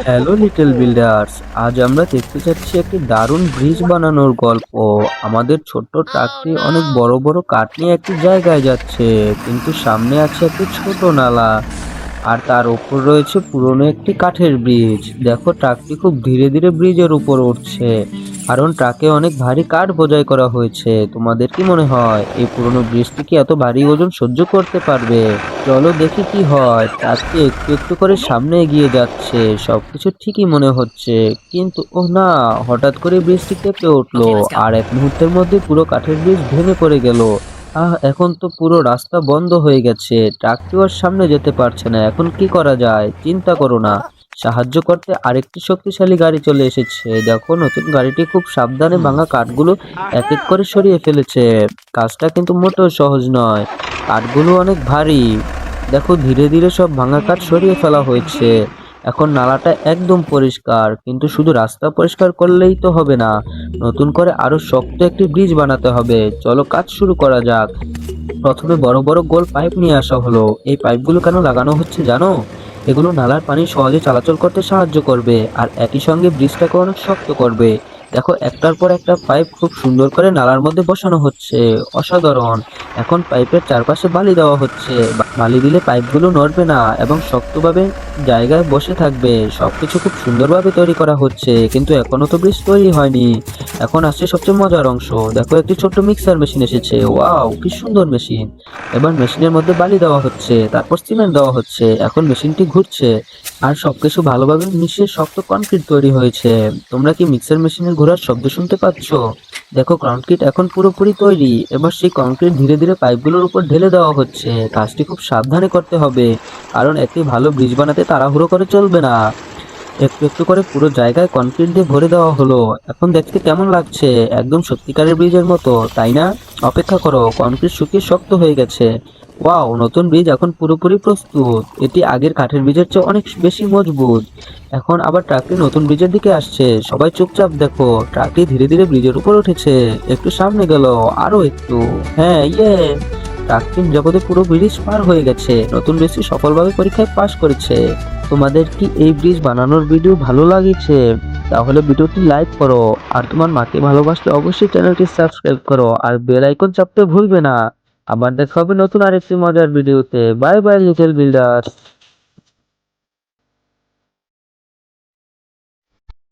Hello little builders, আজ আমরা দেখতে যাচ্ছি একটি দারুণ ব্রিজ বানানোর গল্প। আমাদের ছোট্ট ট্রাকটি অনেক বড় বড় কাঠ নিয়ে একটি জায়গায় যাচ্ছে, কিন্তু সামনে আছে একটি ছোট নালা আর তার উপর রয়েছে পুরনো একটি কাঠের ব্রিজ। দেখো, ট্রাকটি খুব ধীরে ধীরে ব্রিজের উপর উঠছে, কারণ ট্রাকে অনেক ভারী কাঠ বোঝাই করা হয়েছে। তোমাদের কি মনে হয় এই পুরনো ব্রিজটি কি এত ভারী ওজন সহ্য করতে পারবে? চলো দেখি কি হয়। ট্রাকটি একটু একটু করে সামনে এগিয়ে যাচ্ছে, সবকিছু ঠিকই মনে হচ্ছে, কিন্তু ও না, হঠাৎ করে ব্রিজটি কেঁপে উঠলো আর এক মুহূর্তের মধ্যে পুরো কাঠের ব্রিজ ভেঙে পড়ে গেল। এখন তো পুরো রাস্তা বন্ধ হয়ে গেছে, ট্রাকটিও আর সামনে যেতে পারছে না। এখন কি করা যায়? চিন্তা করো না, সাহায্য করতে আরেকটি শক্তিশালী গাড়ি চলে এসেছে। দেখো, নতুন গাড়িটি খুব সাবধানে ভাঙা কাঠগুলো এক এক করে সরিয়ে ফেলেছে। কাজটা কিন্তু মোটেও সহজ নয়, কাঠগুলো অনেক ভারী। দেখো, ধীরে ধীরে সব ভাঙা কাঠ সরিয়ে ফেলা হয়েছে। এখন নালাটা একদম পরিষ্কার, কিন্তু শুধু রাস্তা পরিষ্কার করলেই তো হবে না, নতুন করে আরো শক্ত একটি ব্রিজ বানাতে হবে। চলো কাজ শুরু করা যাক। প্রথমে বড় বড় গোল পাইপ নিয়ে আসা হলো। এই পাইপগুলো কেন লাগানো হচ্ছে জানো? এগুলো নালার পানি সহজে চলাচল করতে সাহায্য করবে আর একই সঙ্গে ব্রিজটাকে অনেক শক্ত করবে। দেখো, একটার পর একটা পাইপ খুব সুন্দর করে নালার মধ্যে বসানো হচ্ছে। অসাধারণ। এখন পাইপের চারপাশে বালি দেওয়া হচ্ছে। বালি দিলে পাইপগুলো নড়বে না এবং শক্তভাবে জায়গায় বসে থাকবে। সবকিছু খুব সুন্দরভাবে তৈরি করা হচ্ছে, কিন্তু এখনো তো ব্রিজ তৈরি হয়নি। এখন আসছে সবচেয়ে মজার অংশ। দেখো, একটি ছোট্ট মিক্সার মেশিন এসেছে। ওয়াও, কি সুন্দর মেশিন! এবার মেশিনের মধ্যে বালি দেওয়া হচ্ছে, তারপর সিমেন্ট দেওয়া হচ্ছে। এখন মেশিনটি ঘুরছে আর সবকিছু ভালোভাবে মিশিয়ে শক্ত কনক্রিট তৈরি হয়েছে। তোমরা কি মিক্সার মেশিনের ঘোরার শব্দ শুনতে পাচ্ছ? দেখো, কনক্রিট এখন পুরোপুরি তৈরি। এবার সেই কনক্রিট ধীরে ধীরে পাইপগুলোর উপর ঢেলে দেওয়া হচ্ছে। কাজটি খুব সাবধানে করতে হবে, কারণ একটি ভালো ব্রিজ বানাতে তাড়াহুড়ো করে চলবে না। একটু একটু করে পুরো জায়গায় কনক্রিট দিয়ে ভরে দেওয়া হলো। এখন দেখতে কেমন লাগছে? একদম সত্যিকারের ব্রিজের মতো, তাই না? অপেক্ষা করো, কনক্রিট শুকিয়ে শক্ত হয়ে গেছে। ওয়াও, নতুন ব্রিজ এখন পুরোপুরি প্রস্তুত। এটি আগের কাঠের ব্রিজের চেয়ে অনেক বেশি মজবুত। এখন আবার ট্রাকটি নতুন ব্রিজের দিকে আসছে। সবাই চুপচাপ দেখো, ট্রাকটি ধীরে ধীরে ব্রিজের উপর উঠেছে। একটু সামনে গেল, আরো একটু। হ্যাঁ, ইয়ে, ট্রাকটি জগতে পুরো ব্রিজ পার হয়ে গেছে। নতুন ব্রিজটি সফলভাবে পরীক্ষায় পাশ করেছে। তোমাদের কি এই ব্রিজ বানানোর ভিডিও ভালো লাগছে? তাহলে ভিডিওটি লাইক করো, আর তোমার মাকে ভালোবাসলে অবশ্যই চ্যানেলটি সাবস্ক্রাইব করো আর বেল আইকন চাপতে ভুলবে না। আবার দেখা হবে নতুন আরেকটি মজার ভিডিওতে। Bye bye little builders.